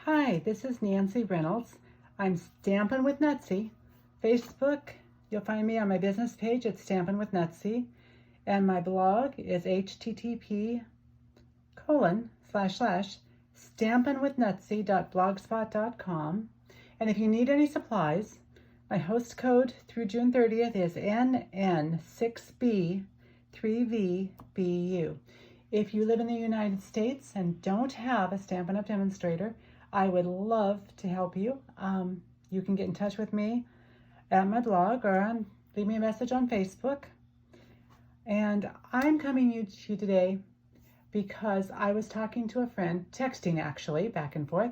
Hi, this is Nancy Reynolds. I'm Stampin' with Nutsy. Facebook, you'll find me on my business page at Stampin' with Nutsy. And my blog is http://stampinwithnutsy.blogspot.com. And if you need any supplies, my host code through June 30th is NN6B3VBU. If you live in the United States and don't have a Stampin' Up! Demonstrator, I would love to help you. You can get in touch with me at my blog or leave me a message on Facebook. And I'm coming to you today because I was talking to a friend, texting actually, back and forth,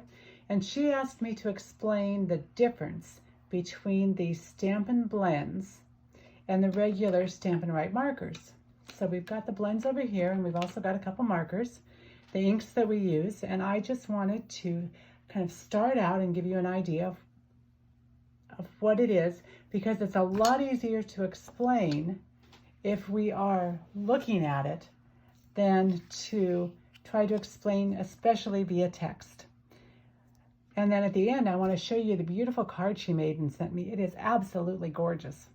and she asked me to explain the difference between the Stampin' Blends and the regular Stampin' Write markers. So we've got the blends over here, and we've also got a couple markers, the inks that we use, and I just wanted to kind of start out and give you an idea of what it is, because it's a lot easier to explain if we are looking at it than to try to explain, especially via text. And then at the end, I want to show you the beautiful card she made and sent me. It is absolutely gorgeous.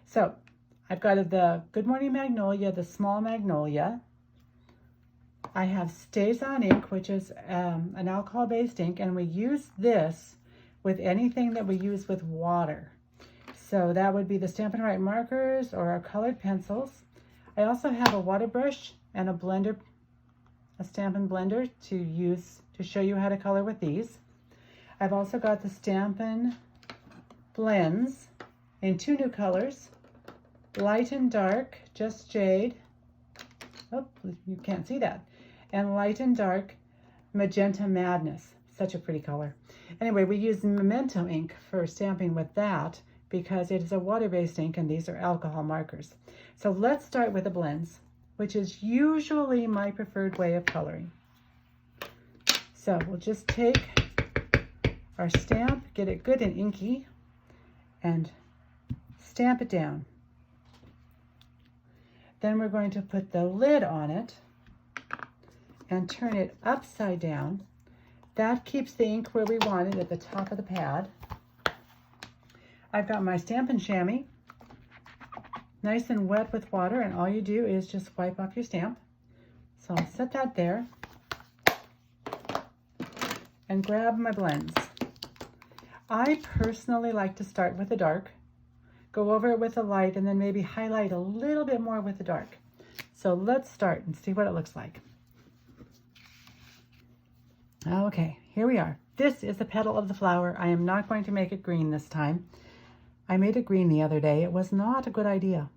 So I've got the Good Morning Magnolia, the small magnolia. I have StazOn ink, which is an alcohol-based ink, and we use this with anything that we use with water. So that would be the Stampin' Write markers or our colored pencils. I also have a water brush and a blender, a Stampin' blender to use to show you how to color with these. I've also got the Stampin' Blends in two new colors, light and dark, just jade. Oh, you can't see that. And light and dark, magenta madness. Such a pretty color. Anyway, we use Memento ink for stamping with that because it is a water-based ink and these are alcohol markers. So let's start with the blends, which is usually my preferred way of coloring. So we'll just take our stamp, get it good and inky, and stamp it down. Then we're going to put the lid on it and turn it upside down. That keeps the ink where we want it at the top of the pad. I've got my Stampin' Chamois, nice and wet with water, and all you do is just wipe off your stamp. So I'll set that there and grab my blends. I personally like to start with the dark, go over it with the light, and then maybe highlight a little bit more with the dark. So let's start and see what it looks like. Okay, here we are. This is the petal of the flower. I am not going to make it green this time. I made it green the other day. It was not a good idea.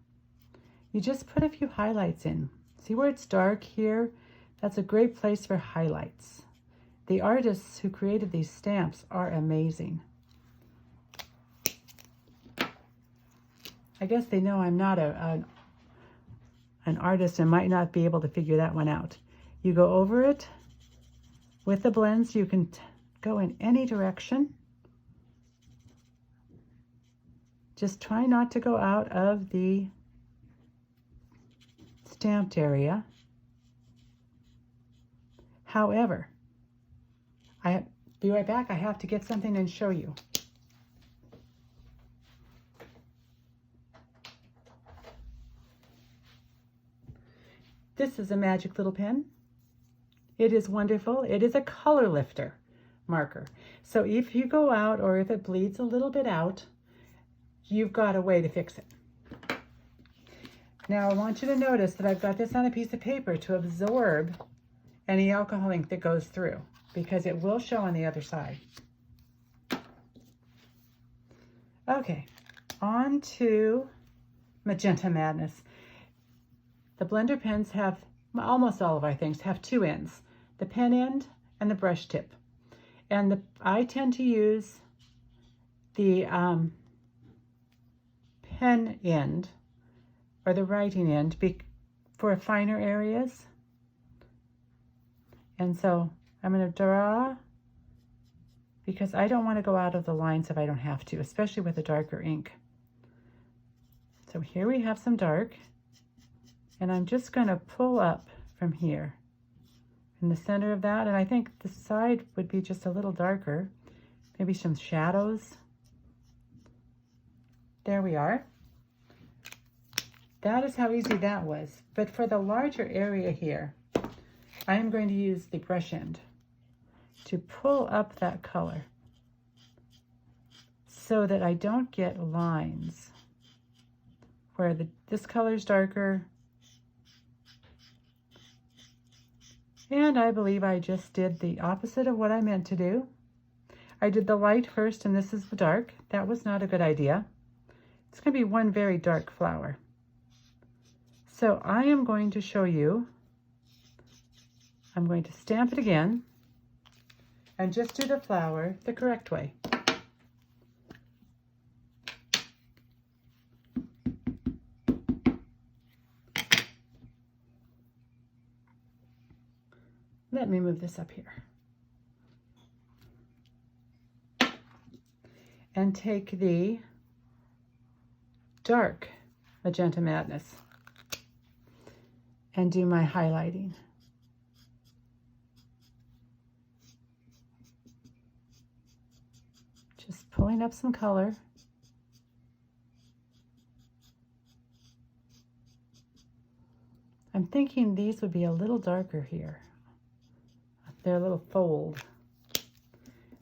You just put a few highlights in. See where it's dark here? That's a great place for highlights. The artists who created these stamps are amazing. I guess they know I'm not an artist and might not be able to figure that one out. You go over it. With the blends, you can go in any direction. Just try not to go out of the stamped area. However, I'll be right back. I have to get something and show you. This is a magic little pen. It is wonderful. It is a color lifter marker. So if you go out or if it bleeds a little bit out, you've got a way to fix it. Now I want you to notice that I've got this on a piece of paper to absorb any alcohol ink that goes through, because it will show on the other side. Okay, on to Magenta Madness. The blender pens have, almost all of our things have two ends, the pen end and the brush tip. And I tend to use the pen end or the writing end for finer areas. And so I'm going to draw, because I don't want to go out of the lines if I don't have to, especially with a darker ink. So here we have some dark, and I'm just going to pull up from here in the center of that. And I think the side would be just a little darker. Maybe some shadows. There we are. That is how easy that was. But for the larger area here, I am going to use the brush end to pull up that color so that I don't get lines where this color is darker. And I believe I just did the opposite of what I meant to do. I did the light first and this is the dark. That was not a good idea. It's going to be one very dark flower. So I am going to show you, I'm going to stamp it again and just do the flower the correct way. Let me move this up here. And take the dark Magenta Madness and do my highlighting. Just pulling up some color. I'm thinking these would be a little darker here. They're a little fold.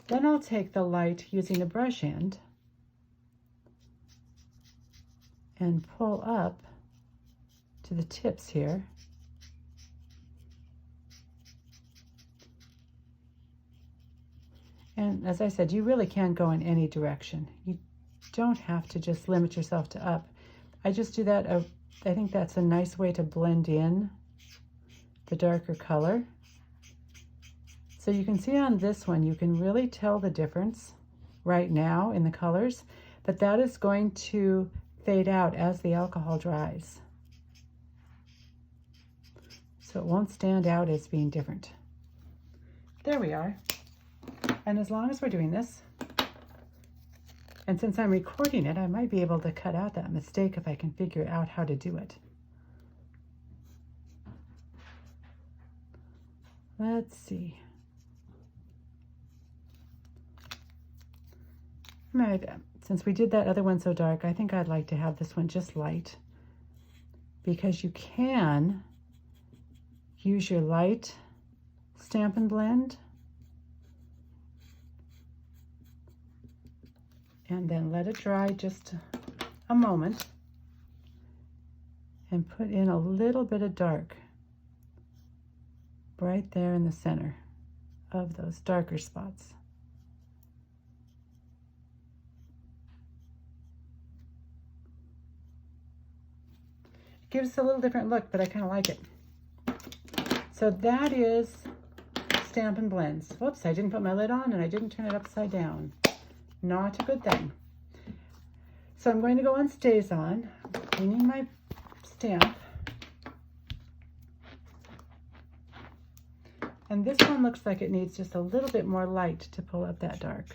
Then I'll take the light using a brush end and pull up to the tips here. And as I said, you really can go in any direction. You don't have to just limit yourself to up. I just do that. I think that's a nice way to blend in the darker color. So you can see on this one, you can really tell the difference right now in the colors, but that is going to fade out as the alcohol dries. So it won't stand out as being different. There we are. And as long as we're doing this, and since I'm recording it, I might be able to cut out that mistake if I can figure out how to do it. Let's see. Since we did that other one so dark, I think I'd like to have this one just light, because you can use your light Stampin' Blend and then let it dry just a moment and put in a little bit of dark right there in the center of those darker spots. Gives a little different look, but I kind of like it. So that is Stampin' Blends. Whoops, I didn't put my lid on and I didn't turn it upside down. Not a good thing. So I'm going to go on StazOn, cleaning my stamp. And this one looks like it needs just a little bit more light to pull up that dark,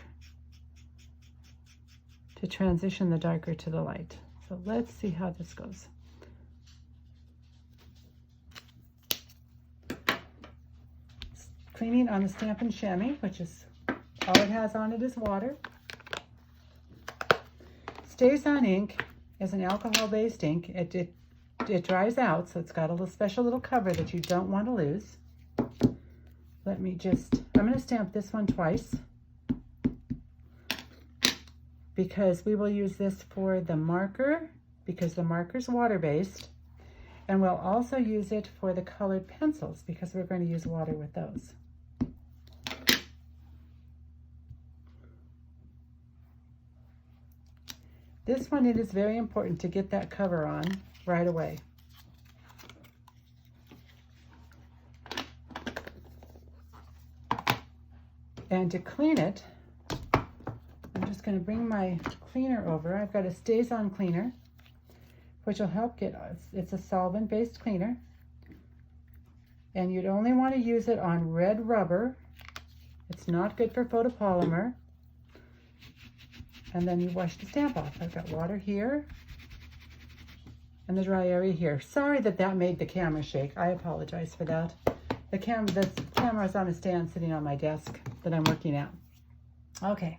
to transition the darker to the light. So let's see how this goes. Cleaning on the Stampin' Chamois, which is all it has on it is water. StazOn ink is an alcohol-based ink. It dries out, so it's got a little special little cover that you don't want to lose. I'm going to stamp this one twice because we will use this for the marker, because the marker's water-based, and we'll also use it for the colored pencils because we're going to use water with those. This one, it is very important to get that cover on right away. And to clean it, I'm just going to bring my cleaner over. I've got a StazOn cleaner, which will help get us. It's a solvent-based cleaner. And you'd only want to use it on red rubber. It's not good for photopolymer. And then you wash the stamp off. I've got water here and the dry area here. Sorry that made the camera shake. I apologize for that. The camera is on a stand sitting on my desk that I'm working at. Okay,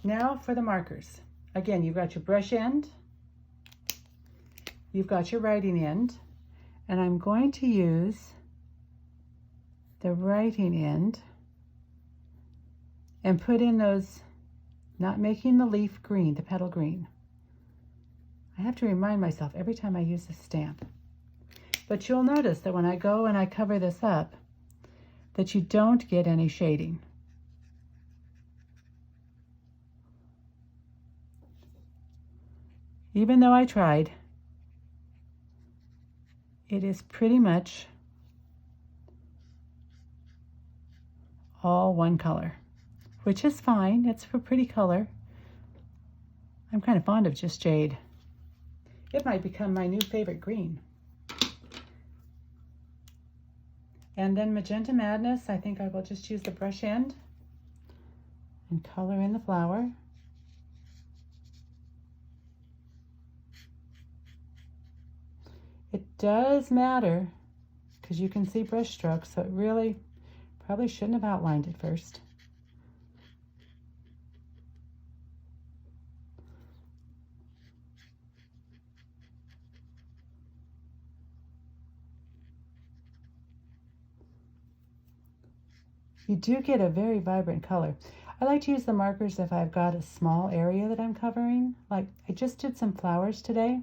now for the markers. Again, you've got your brush end, you've got your writing end, and I'm going to use the writing end and put in those, not making the leaf green, the petal green. I have to remind myself every time I use this stamp. But you'll notice that when I go and I cover this up, that you don't get any shading. Even though I tried, it is pretty much all one color, which is fine. It's a pretty color. I'm kind of fond of just jade. It might become my new favorite green. And then Magenta Madness, I think I will just use the brush end and color in the flower. It does matter because you can see brush strokes, so it really probably shouldn't have outlined it first. You do get a very vibrant color. I like to use the markers if I've got a small area that I'm covering. Like I just did some flowers today,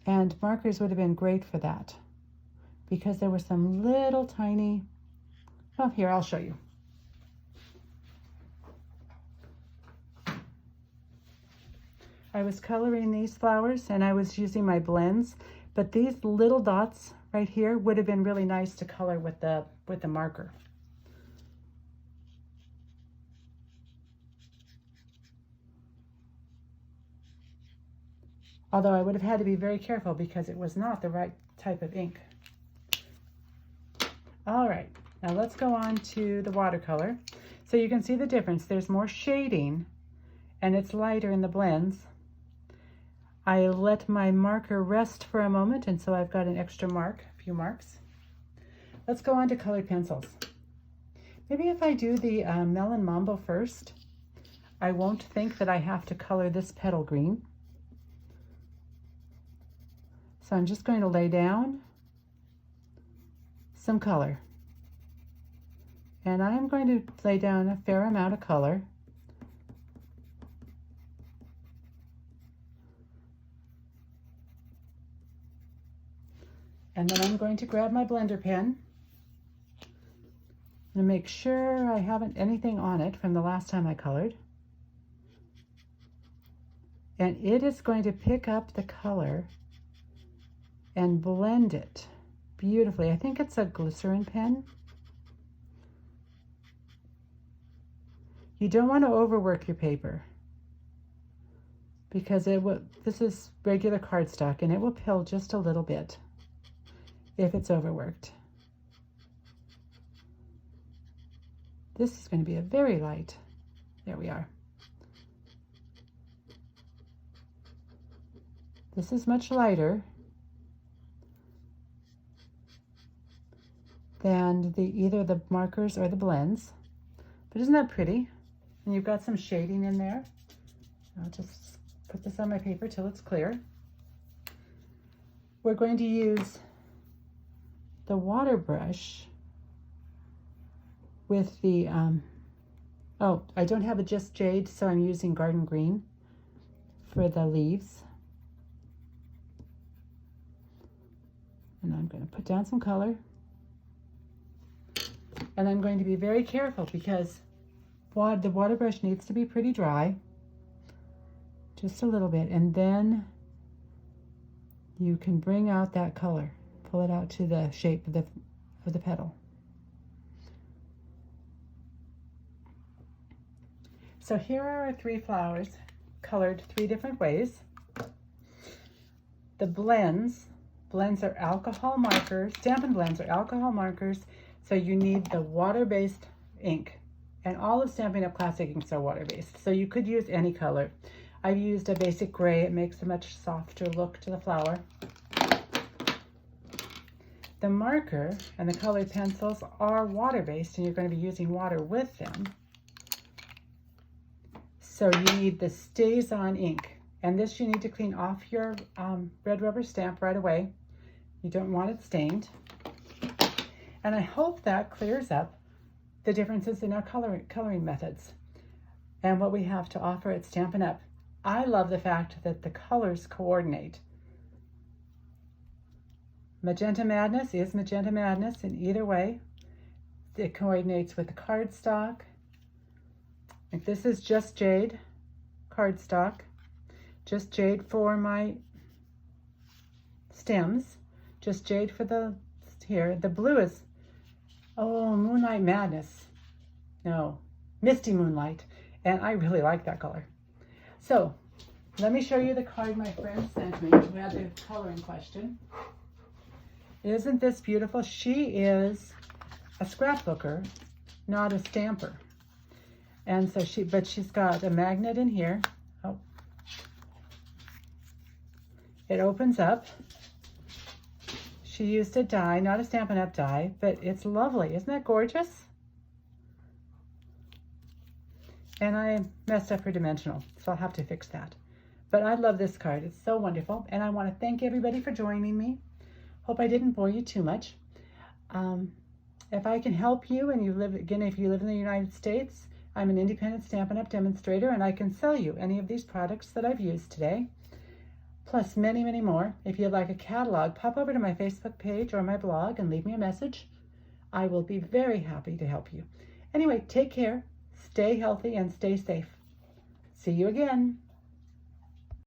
and markers would have been great for that because there were some little tiny, oh, here, I'll show you. I was coloring these flowers and I was using my blends, but these little dots right here would have been really nice to color with the marker. Although I would have had to be very careful because it was not the right type of ink. All right, now let's go on to the watercolor. So you can see the difference. There's more shading and it's lighter in the blends. I let my marker rest for a moment, and so I've got an extra mark, a few marks. Let's go on to colored pencils. Maybe if I do the Melon Mambo first, I won't think that I have to color this petal green. So I'm just going to lay down some color. And I am going to lay down a fair amount of color. And then I'm going to grab my blender pen and make sure I haven't anything on it from the last time I colored. And it is going to pick up the color and blend it beautifully. I think it's a glycerin pen. You don't want to overwork your paper because this is regular cardstock and it will pill just a little bit if it's overworked. This is going to be a very light. There we are. This is much lighter than either the markers or the blends. But isn't that pretty? And you've got some shading in there. I'll just put this on my paper till it's clear. We're going to use the water brush with the, oh, I don't have a Just Jade, so I'm using Garden Green for the leaves. And I'm going to put down some color. And I'm going to be very careful because the water brush needs to be pretty dry. Just a little bit. And then you can bring out that color. Pull it out to the shape of the petal. So here are our 3 flowers, colored 3 different ways. The blends are alcohol markers. Stampin' Blends are alcohol markers, so you need the water-based ink. And all of Stampin' Up! Classic inks are water-based, so you could use any color. I've used a basic gray. It makes a much softer look to the flower. The marker and the colored pencils are water-based, and you're going to be using water with them. So you need the StazOn ink. And this you need to clean off your red rubber stamp right away. You don't want it stained. And I hope that clears up the differences in our coloring methods and what we have to offer at Stampin' Up! I love the fact that the colors coordinate. Magenta Madness is Magenta Madness in either way. It coordinates with the cardstock. Like this is Just Jade cardstock. Just Jade for my stems. Just Jade for the here. The blue is, oh, Moonlight Madness. No, Misty Moonlight. And I really like that color. So let me show you the card my friend sent me who had the coloring question. Isn't this beautiful? She is a scrapbooker, not a stamper. And so she's got a magnet in here. Oh. It opens up. She used a die, not a Stampin' Up! Die, but it's lovely. Isn't that gorgeous? And I messed up her dimensional, so I'll have to fix that. But I love this card. It's so wonderful. And I want to thank everybody for joining me. Hope I didn't bore you too much. If I can help you, and if you live in the United States, I'm an independent Stampin' Up! Demonstrator, and I can sell you any of these products that I've used today, plus many, many more. If you'd like a catalog, pop over to my Facebook page or my blog and leave me a message. I will be very happy to help you. Anyway, take care, stay healthy, and stay safe. See you again.